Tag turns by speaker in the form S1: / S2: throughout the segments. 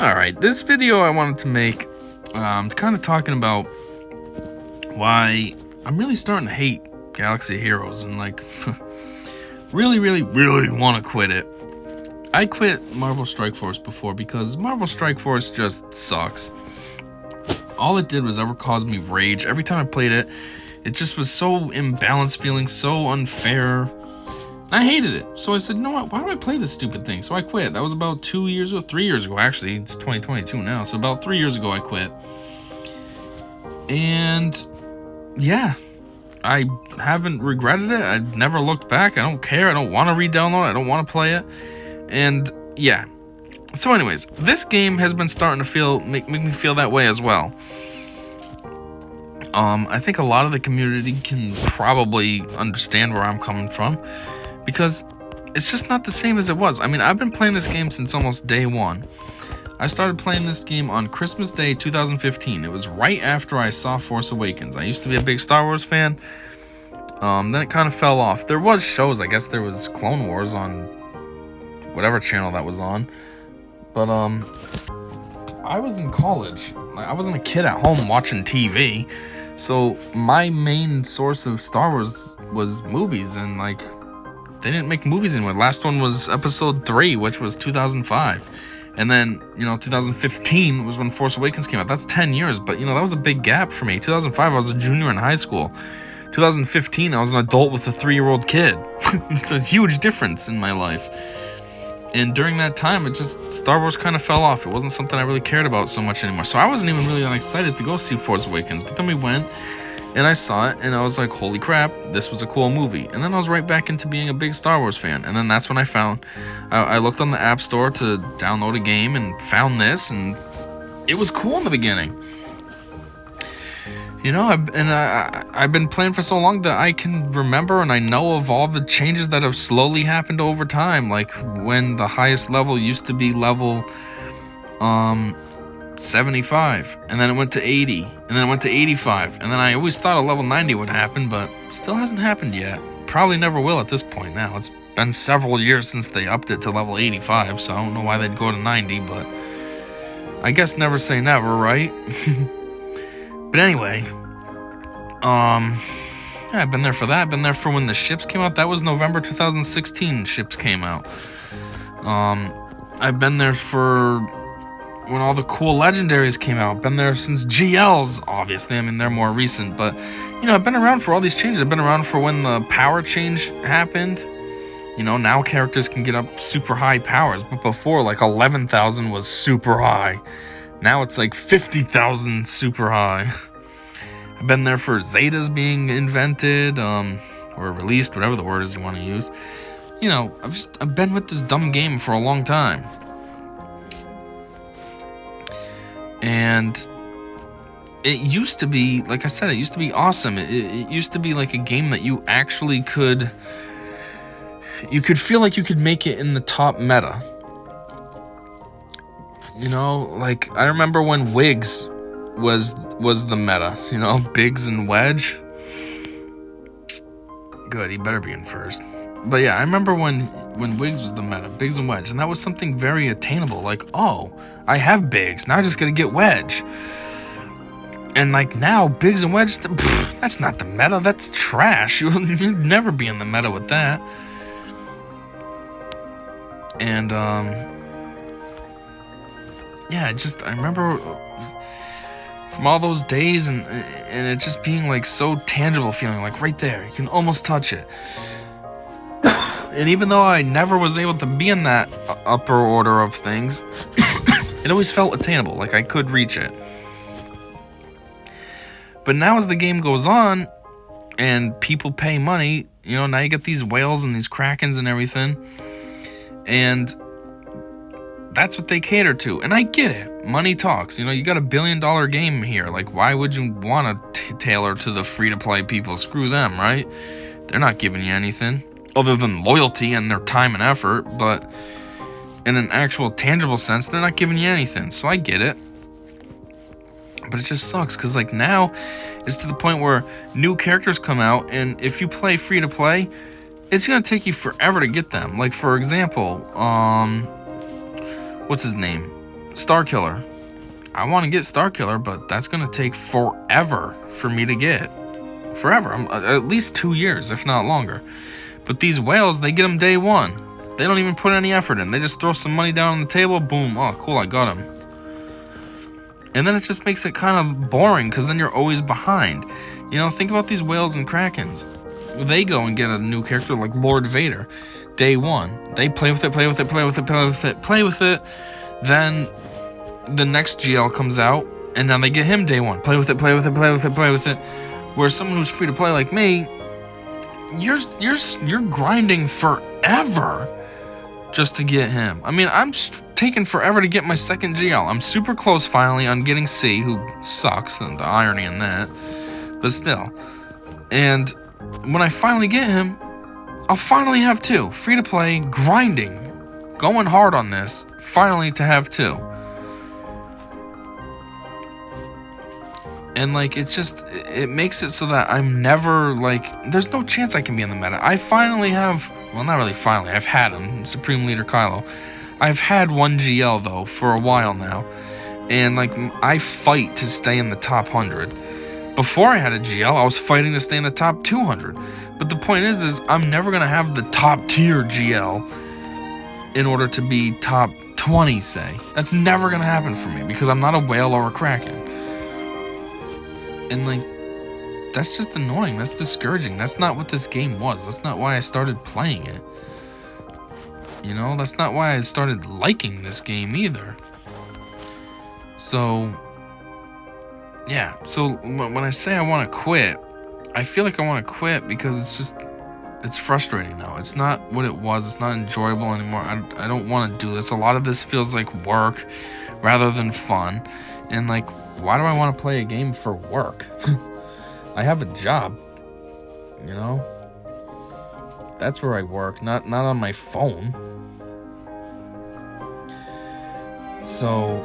S1: Alright, this video I wanted to make, kind of talking about why I'm really starting to hate Galaxy Heroes and, like, really want to quit it. I quit Marvel Strike Force before because Marvel Strike Force just sucks. All it did was ever cause me rage. Every time I played it, it just was so imbalanced, feeling so unfair. I hated it. So I said, you know what? Why do I play this stupid thing? So I quit. That was about 3 years ago, actually. It's 2022 now. So about 3 years ago, I quit. And yeah, I haven't regretted it. I've never looked back. I don't care. I don't want to re-download it. I don't want to play it. And yeah. So anyways, this game has been starting to make me feel that way as well. I think a lot of the community can probably understand where I'm coming from, because it's just not the same as it was. I mean, I've been playing this game since almost day one. I started playing this game on Christmas Day 2015. It was right after I saw Force Awakens. I used to be a big Star Wars fan. Then it kind of fell off. There was shows. I guess there was Clone Wars on whatever channel that was on. But I was in college. I wasn't a kid at home watching TV. So my main source of Star Wars was movies, and like, they didn't make movies anymore. The last one was Episode 3, which was 2005. And then, 2015 was when Force Awakens came out. That's 10 years, but, that was a big gap for me. 2005, I was a junior in high school. 2015, I was an adult with a 3-year-old kid. It's a huge difference in my life. And during that time, Star Wars kind of fell off. It wasn't something I really cared about so much anymore. So I wasn't even really that excited to go see Force Awakens. But then we went, and I saw it, and I was like, holy crap, this was a cool movie. And then I was right back into being a big Star Wars fan. And then that's when I looked on the App Store to download a game and found this, and it was cool in the beginning. I've been playing for so long that I can remember and I know of all the changes that have slowly happened over time. Like when the highest level used to be level 75, and then it went to 80, and then it went to 85, and then I always thought a level 90 would happen, but still hasn't happened yet. Probably never will at this point now. It's been several years since they upped it to level 85, so I don't know why they'd go to 90, but I guess never say never, right? But anyway, I've been there for that. I've been there for when the ships came out. That was November 2016 ships came out. I've been there for when all the cool legendaries came out. Been there since GLs, obviously. I mean, they're more recent, but, I've been around for all these changes. I've been around for when the power change happened. Now characters can get up super high powers, but before, like, 11,000 was super high. Now it's like 50,000 super high. I've been there for Zetas being invented, or released, whatever the word is you want to use. I've been with this dumb game for a long time. And it used to be, like I said, it used to be awesome. It used to be like a game that you actually could feel like you could make it in the top meta. Like, I remember when Wigs was the meta, Biggs and Wedge. Good, he better be in first. But yeah, I remember when Wigs was the meta, Biggs and Wedge, and that was something very attainable. Like, oh, I have Biggs, now I just gotta get Wedge. And like now, Biggs and Wedge, that's not the meta, that's trash. You'd never be in the meta with that. And yeah, I remember from all those days and it just being like so tangible feeling, like right there, you can almost touch it. And even though I never was able to be in that upper order of things, it always felt attainable, like I could reach it. But now as the game goes on and people pay money, now you get these whales and these Krakens and everything, and that's what they cater to. And I get it. Money talks. You got $1 billion game here. Like, why would you want to tailor to the free-to-play people? Screw them, right? They're not giving you anything other than loyalty and their time and effort, but in an actual tangible sense, they're not giving you anything. So I get it. But it just sucks, because like now it's to the point where new characters come out, and if you play free-to-play, it's going to take you forever to get them. Like, for example, what's his name? Starkiller. I want to get Starkiller, but that's going to take forever for me to get. Forever. At least 2 years, if not longer. But these whales, they get them day one. They don't even put any effort in. They just throw some money down on the table. Boom. Oh, cool. I got him. And then it just makes it kind of boring because then you're always behind. You know, think about these whales and Krakens. They go and get a new character like Lord Vader. Day one. They play with it, play with it, play with it, play with it, play with it. Then the next GL comes out, and now they get him day one. Play with it, play with it, play with it, play with it. Whereas someone who's free to play like me, you're grinding forever just to get him. I mean, I'm taking forever to get my second GL. I'm super close finally on getting C, who sucks, and the irony in that. But still. And when I finally get him, I'll finally have 2. Free to play, grinding, going hard on this, finally to have 2. And like, it makes it so that I'm never like, there's no chance I can be in the meta. I finally have, well, not really finally, I've had him, Supreme Leader Kylo. I've had 1 GL though for a while now. And like, I fight to stay in the top 100. Before I had a GL, I was fighting to stay in the top 200. But the point is I'm never going to have the top tier GL in order to be top 20, say. That's never going to happen for me because I'm not a whale or a Kraken. And like, that's just annoying. That's discouraging. That's not what this game was. That's not why I started playing it. You know, that's not why I started liking this game either. So, yeah. So when I say I want to quit, I feel like I want to quit because it's frustrating now. It's not what it was. It's not enjoyable anymore. I don't want to do this. A lot of this feels like work rather than fun. And like, why do I want to play a game for work? I have a job, you know? That's where I work, not on my phone. So,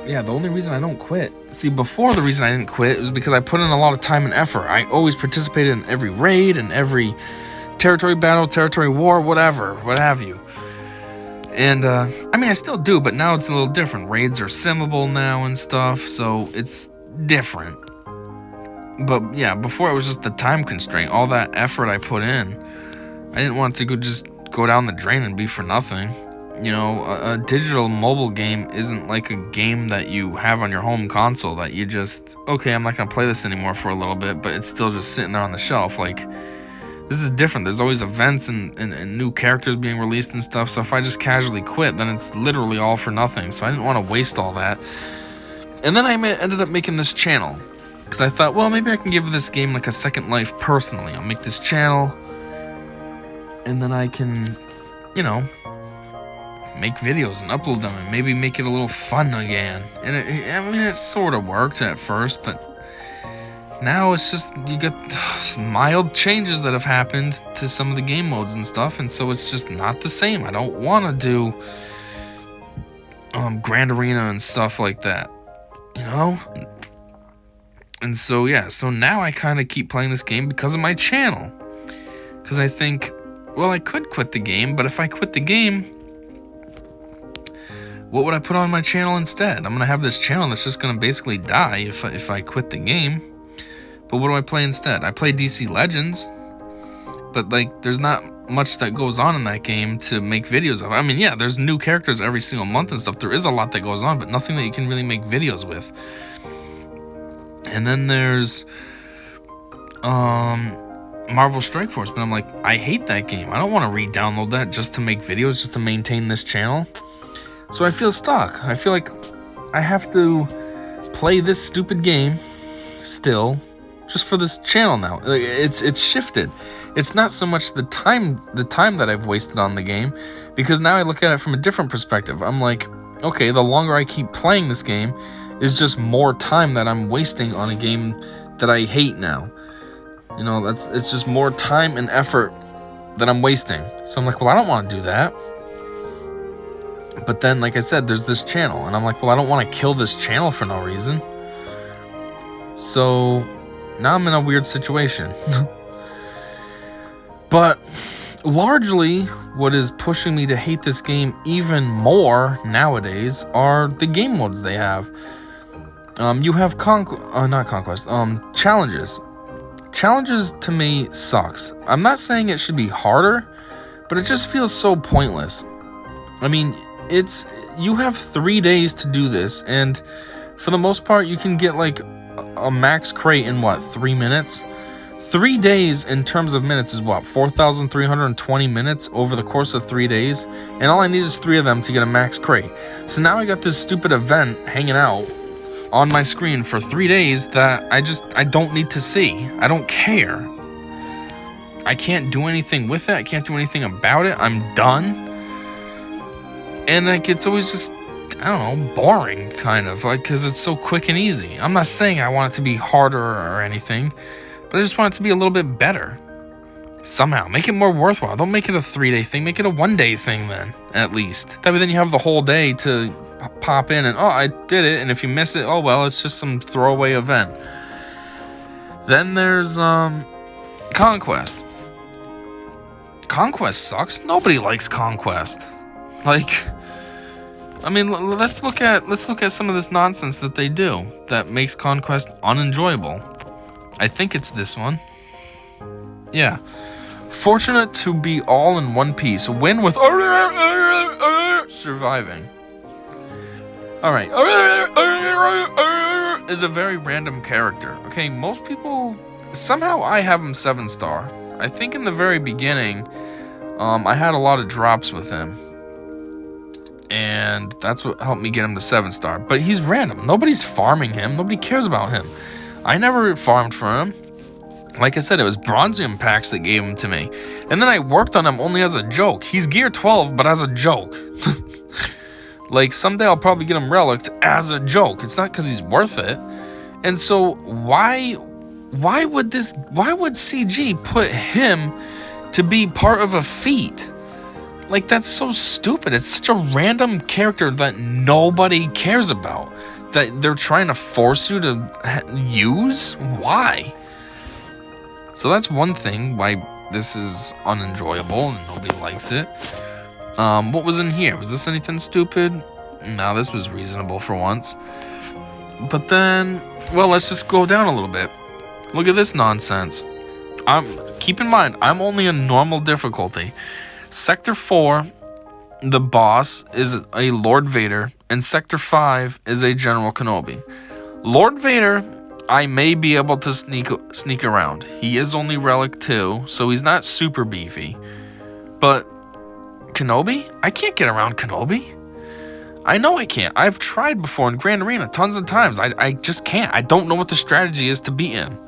S1: yeah, the only reason I don't quit. See, before the reason I didn't quit was because I put in a lot of time and effort. I always participated in every raid and every territory battle, territory war, whatever, what have you. And, I mean, I still do, but now it's a little different. Raids are simmable now and stuff, so it's different. But, yeah, before it was just the time constraint. All that effort I put in, I didn't want it to just go down the drain and be for nothing. You know, a digital mobile game isn't like a game that you have on your home console that you just, okay, I'm not going to play this anymore for a little bit, but it's still just sitting there on the shelf. Like, this is different. There's always events and new characters being released and stuff. So if I just casually quit, then it's literally all for nothing. So I didn't want to waste all that. And then I ended up making this channel. Because I thought, well, maybe I can give this game like a second life personally. I'll make this channel. And then I can, you know, make videos and upload them. And maybe make it a little fun again. And it sort of worked at first, but now it's just, you get mild changes that have happened to some of the game modes and stuff, and so it's just not the same. I don't want to do Grand Arena and stuff like that, you know? And so, yeah, so now I kind of keep playing this game because of my channel. Because I think, well, I could quit the game, but if I quit the game, what would I put on my channel instead? I'm going to have this channel that's just going to basically die if I quit the game. But what do I play instead? I play DC Legends, but like, there's not much that goes on in that game to make videos of. I mean, yeah, there's new characters every single month and stuff. There is a lot that goes on, but nothing that you can really make videos with. And then there's Marvel Strike Force, but I'm like, I hate that game. I don't want to re-download that just to make videos, just to maintain this channel. So I feel stuck. I feel like I have to play this stupid game still, just for this channel now. It's shifted. It's not so much the time that I've wasted on the game, because now I look at it from a different perspective. I'm like, okay, the longer I keep playing this game is just more time that I'm wasting on a game that I hate now. You know, it's just more time and effort that I'm wasting. So I'm like, well, I don't want to do that. But then, like I said, there's this channel, and I'm like, well, I don't want to kill this channel for no reason. So now I'm in a weird situation. But largely, what is pushing me to hate this game even more nowadays are the game modes they have. You have not conquest, challenges. Challenges to me sucks. I'm not saying it should be harder, but it just feels so pointless. I mean, you have 3 days to do this, and for the most part, you can get like a max crate in 3 minutes? 3 days in terms of minutes is 4,320 minutes over the course of 3 days, and all I need is 3 of them to get a max crate. So now I got this stupid event hanging out on my screen for 3 days that I don't need to see. I don't care. I can't do anything with it. I can't do anything about it. I'm done. And like, it's always just, I don't know, boring kind of, like, because it's so quick and easy. I'm not saying I want it to be harder or anything, but I just want it to be a little bit better. Somehow, make it more worthwhile. Don't make it a 3-day thing. Make it a 1-day thing then, at least. That way then you have the whole day to pop in and, oh, I did it. And if you miss it, oh, well, it's just some throwaway event. Then there's, Conquest. Conquest sucks. Nobody likes Conquest. Like, I mean, let's look at some of this nonsense that they do that makes Conquest unenjoyable. I think it's this one. Yeah. Fortunate to be all in one piece. Win with surviving. Alright. Is a very random character. Okay, most people, somehow I have him 7-star. I think in the very beginning, I had a lot of drops with him. And that's what helped me get him to 7-star. But he's random. Nobody's farming him. Nobody cares about him. I never farmed for him. Like I said, it was Bronzium packs that gave him to me. And then I worked on him only as a joke. He's gear 12, but as a joke. Like, someday I'll probably get him relicked as a joke. It's not because he's worth it. And so, why would CG put him to be part of a feat? Like, that's so stupid. It's such a random character that nobody cares about. That they're trying to force you to use? Why? So that's one thing why this is unenjoyable and nobody likes it. What was in here? Was this anything stupid? No, this was reasonable for once. But then, well, let's just go down a little bit. Look at this nonsense. Keep in mind, I'm only in normal difficulty. Sector 4, the boss is a Lord Vader, and Sector 5 is a General Kenobi. Lord Vader, I may be able to sneak around. He is only Relic 2, so he's not super beefy. But Kenobi? I can't get around Kenobi. I know I can't. I've tried before in Grand Arena tons of times. I just can't. I don't know what the strategy is to beat him.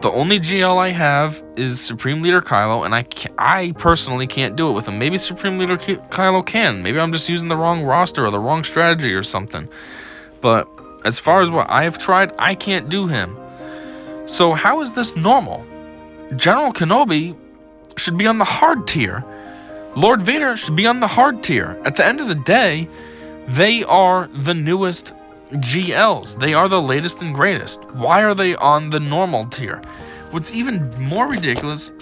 S1: The only GL I have is Supreme Leader Kylo, and I personally can't do it with him. Maybe Supreme Leader Kylo can. Maybe I'm just using the wrong roster or the wrong strategy or something. But as far as what I have tried, I can't do him. So how is this normal? General Kenobi should be on the hard tier. Lord Vader should be on the hard tier. At the end of the day, they are the newest GLs. They are the latest and greatest. Why are they on the normal tier? What's even more ridiculous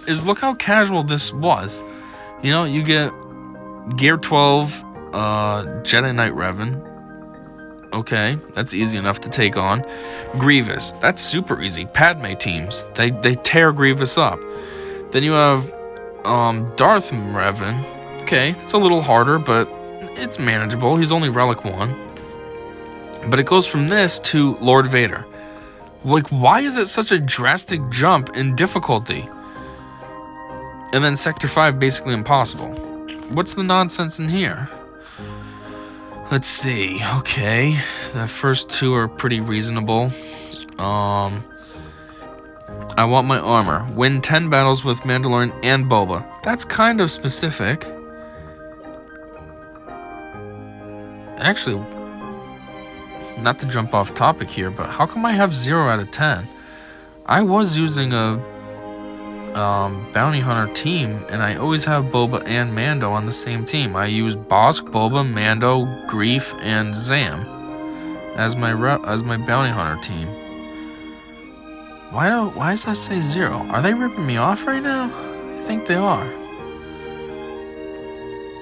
S1: is look how casual this was. You know, you get Gear 12, Jedi Knight Revan. Okay, that's easy enough to take on. Grievous, that's super easy. Padme teams, they tear Grievous up. Then you have Darth Revan. Okay, it's a little harder, but it's manageable. He's only Relic 1. But it goes from this to Lord Vader. Like, why is it such a drastic jump in difficulty? And then Sector 5 basically impossible. What's the nonsense in here? Let's see. Okay, the first two are pretty reasonable. I want my armor. Win 10 battles with Mandalorian and Boba. That's kind of specific. Actually, not to jump off topic here, but how come I have 0 out of 10? I was using a bounty hunter team, and I always have Boba and Mando on the same team. I use Bosk, Boba, Mando, Greef, and Zam as my bounty hunter team. Why does that say 0? Are they ripping me off right now? I think they are.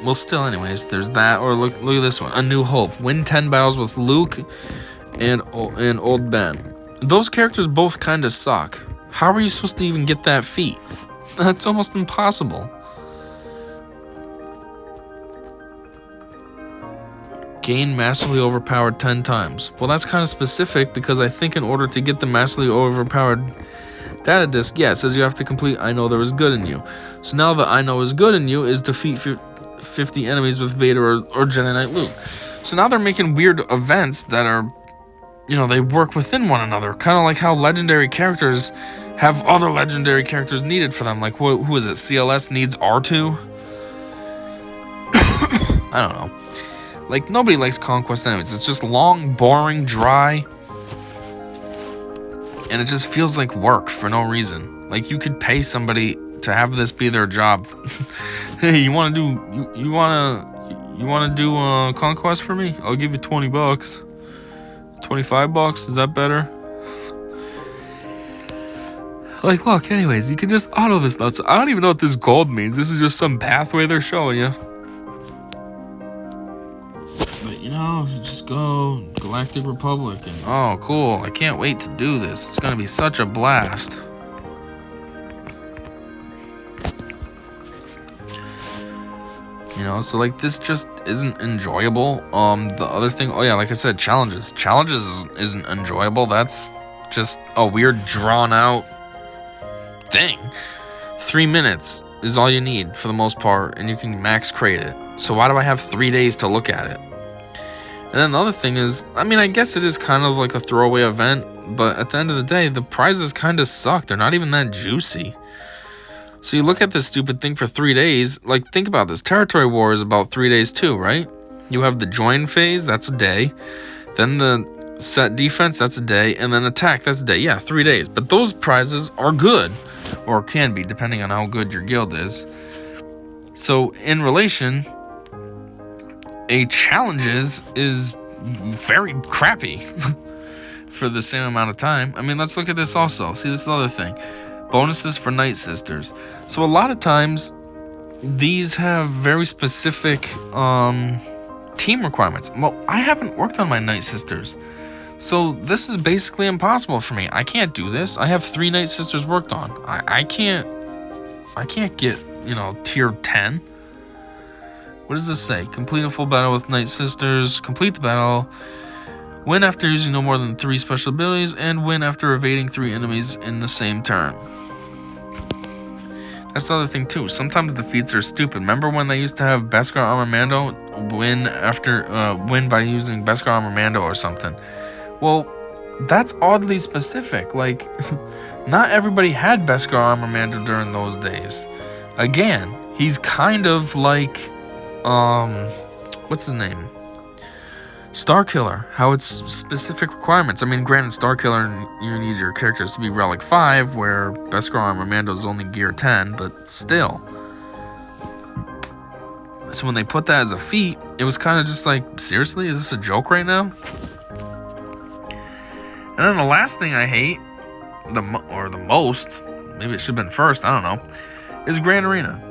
S1: Well, still, anyways, there's that. Or look at this one. A New Hope. Win 10 battles with Luke and Old Ben. Those characters both kind of suck. How are you supposed to even get that feat? That's almost impossible. Gain massively overpowered 10 times. Well, that's kind of specific because I think in order to get the massively overpowered data disc, yeah, it says you have to complete I Know There Is Good in You. So now the I Know Is Good in You is defeat 50 enemies with Vader or Jedi Knight Luke. So now they're making weird events that are, they work within one another. Kind of like how legendary characters have other legendary characters needed for them. Like, who is it? CLS needs R2? I don't know. Like, nobody likes Conquest anyways. It's just long, boring, dry. And it just feels like work for no reason. Like, you could pay somebody to have this be their job. Hey, you want to do Conquest for me? I'll give you $20. $25? Is that better? Like, look, anyways, you can just auto this nuts. I don't even know what this gold means. This is just some pathway they're showing you. Just go Galactic Republic and oh, cool. I can't wait to do this. It's going to be such a blast. So like this just isn't enjoyable. The other thing, oh yeah, like I said, challenges. Challenges isn't enjoyable. That's just a weird drawn out thing. 3 minutes is all you need for the most part, and you can max crate it. So why do I have 3 days to look at it? And then the other thing is, I guess it is kind of like a throwaway event, but at the end of the day, the prizes kind of suck. They're not even that juicy. So you look at this stupid thing for 3 days, like think about this. Territory War is about 3 days too, right? You have the join phase, that's a day. Then the set defense, that's a day. And then attack, that's a day. Yeah, 3 days. But those prizes are good, or can be, depending on how good your guild is. So in relation, a challenges is very crappy for the same amount of time. Let's look at this also. See, this is the other thing. Bonuses for Night Sisters. So a lot of times, these have very specific team requirements. Well, I haven't worked on my Night Sisters. So this is basically impossible for me. I can't do this. I have 3 Night Sisters worked on. I can't get, tier 10. What does this say? Complete a full battle with Night Sisters. Complete the battle. Win after using no more than 3 special abilities. And win after evading 3 enemies in the same turn. That's the other thing too. Sometimes the feats are stupid. Remember when they used to have Beskar Armor Mando win by using Beskar Armor Mando or something? Well, that's oddly specific. Like, not everybody had Beskar Armor Mando during those days. Again, he's kind of like what's his name? Starkiller. How it's specific requirements. Granted, Starkiller, you need your characters to be Relic 5, where Beskar Armor Mando is only Gear 10, but still. So when they put that as a feat, it was kind of just like, seriously? Is this a joke right now? And then the last thing I hate, the most, maybe it should have been first, I don't know, is Grand Arena.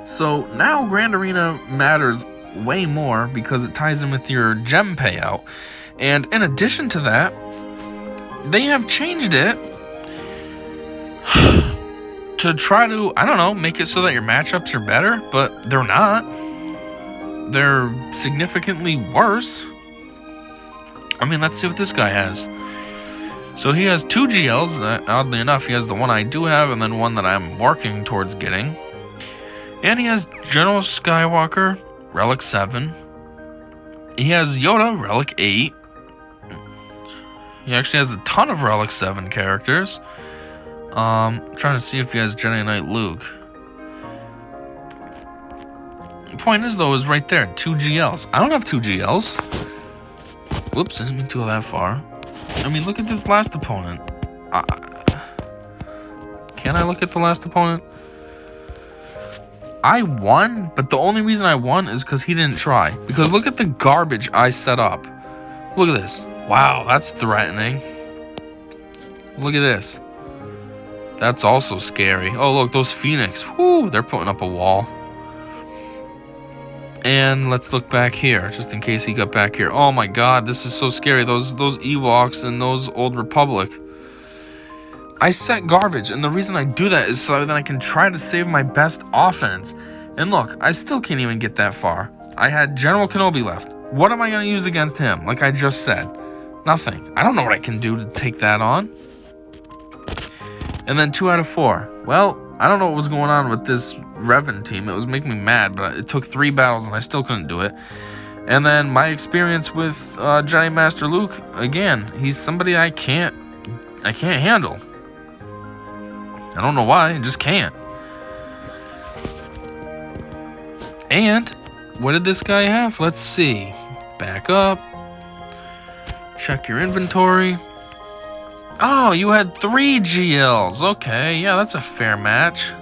S1: So now Grand Arena matters way more because it ties in with your gem payout. And in addition to that, they have changed it to try to, make it so that your matchups are better, but they're not. They're significantly worse. Let's see what this guy has. So he has 2 GLs. Oddly enough, he has the one I do have and then one that I'm working towards getting. And he has General Skywalker, Relic 7. He has Yoda, Relic 8. He actually has a ton of Relic 7 characters. Trying to see if he has Jedi Knight Luke. The point is, though, is right there. 2 GLs. I don't have 2 GLs. Whoops, I didn't mean to go that far. Look at this last opponent. Can I look at the last opponent? I won, but the only reason I won is because he didn't try. Because look at the garbage I set up. Look at this. Wow, that's threatening. Look at this. That's also scary. Oh, look, those Phoenix. Whoo, they're putting up a wall. And let's look back here, just in case he got back here. Oh my god, this is so scary. Those Ewoks and those Old Republic. I set garbage, and the reason I do that is so that I can try to save my best offense. And look, I still can't even get that far. I had General Kenobi left. What am I going to use against him? Like I just said. Nothing. I don't know what I can do to take that on. And then 2 out of 4. Well, I don't know what was going on with this Revan team. It was making me mad, but it took 3 battles and I still couldn't do it. And then my experience with Jedi Master Luke, again, he's somebody I can't handle. I don't know why, I just can't. And what did this guy have? Let's see. Back up. Check your inventory. Oh, you had 3 GLs. Okay, yeah, that's a fair match.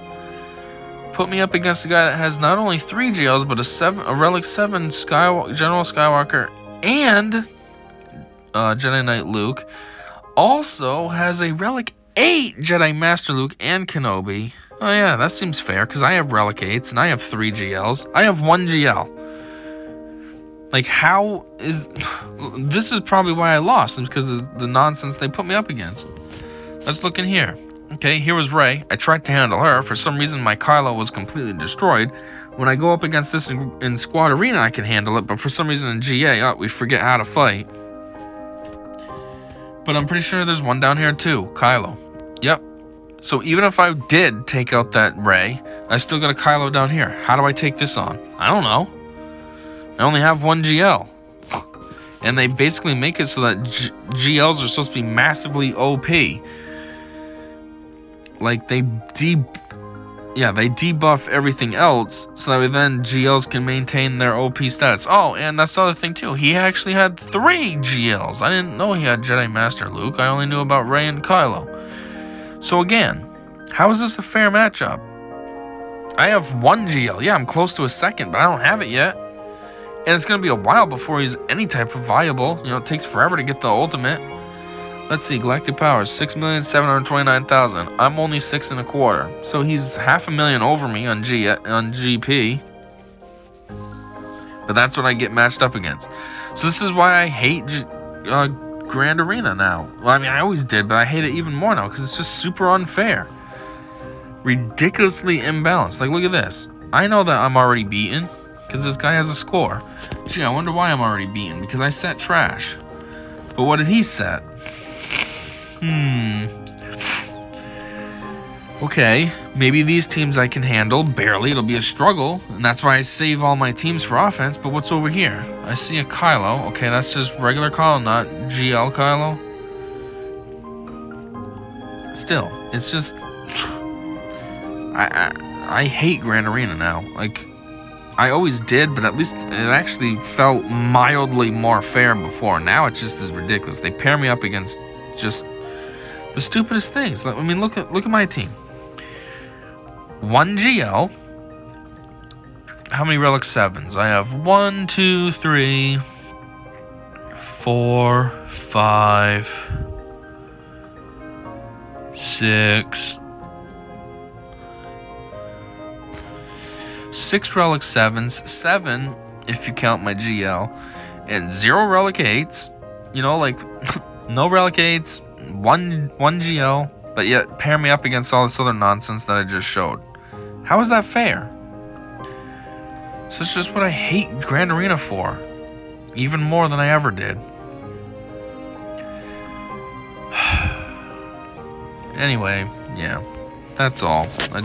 S1: Put me up against a guy that has not only 3 GLs, but a Relic 7 General Skywalker and Jedi Knight Luke. Also has a Relic 8 Jedi Master Luke and Kenobi. Oh yeah, that seems fair, because I have Relic 8s and I have 3 GLs. I have 1 GL. Like, how is... This is probably why I lost, because of the nonsense they put me up against. Let's look in here. Okay, here was Rey. I tried to handle her. For some reason, my Kylo was completely destroyed. When I go up against this in Squad Arena, I can handle it, but for some reason in GA, we forget how to fight. But I'm pretty sure there's one down here too, Kylo. Yep. So even if I did take out that Rey, I still got a Kylo down here. How do I take this on? I don't know. I only have 1 GL. And they basically make it so that GLs are supposed to be massively OP. Like, they debuff everything else so that then GLs can maintain their OP status. Oh, and that's the other thing too. He actually had 3 GLs. I didn't know he had Jedi Master Luke. I only knew about Rey and Kylo. So again, how is this a fair matchup? I have 1 GL. Yeah, I'm close to a second, but I don't have it yet. And it's going to be a while before he's any type of viable. You know, it takes forever to get the ultimate. Let's see, Galactic Power, 6,729,000. I'm only 6 1/4. So he's 500,000 over me on GP. But that's what I get matched up against. So this is why I hate Grand Arena now. Well, I mean, I always did, but I hate it even more now because it's just super unfair. Ridiculously imbalanced. Like, look at this. I know that I'm already beaten because this guy has a score. Gee, I wonder why I'm already beaten. Because I set trash. But what did he set? Okay, maybe these teams I can handle. Barely, it'll be a struggle. And that's why I save all my teams for offense. But what's over here? I see a Kylo. Okay, that's just regular Kylo, not GL Kylo. Still, it's just... I hate Grand Arena now. Like, I always did, but at least it actually felt mildly more fair before. Now it just is ridiculous. They pair me up against just the stupidest things. I mean, look at my team. 1 GL. How many Relic 7s? I have 1, 2, 3, 4, 5, 6. 6 Relic 7s, 7 if you count my GL, and 0 Relic 8s. You know, like, no Relic 8s, 1 GL, but yet pair me up against all this other nonsense that I just showed. How is that fair? So it's just what I hate Grand Arena for. Even more than I ever did. Anyway, yeah, that's all. I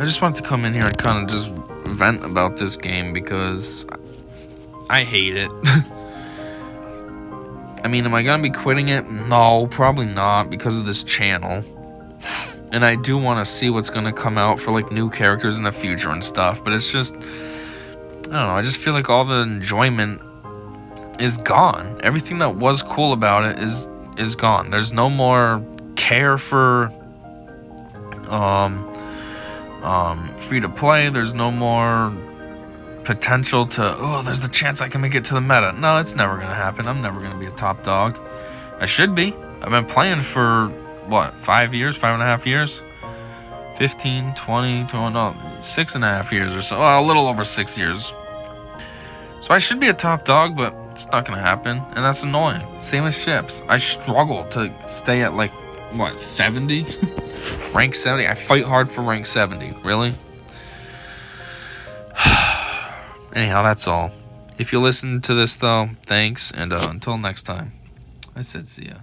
S1: just wanted to come in here and kind of just vent about this game because I hate it. I mean, am I going to be quitting it? No, probably not because of this channel. And I do want to see what's going to come out for, like, new characters in the future and stuff. But it's just, I don't know, I just feel like all the enjoyment is gone. Everything that was cool about it is gone. There's no more care for free to play. There's no more potential to, oh, there's the chance I can make it to the meta. No, it's never going to happen. I'm never going to be a top dog. I should be. I've been playing for, what, 5 years? 5.5 years? 15, 20, no, 6.5 years or so. Well, a little over 6 years. So I should be a top dog, but it's not going to happen. And that's annoying. Same as ships. I struggle to stay at, like, what, 70? Rank 70? I fight hard for rank 70. Really? Anyhow, that's all. If you listen to this, though, thanks. And until next time, I said see ya.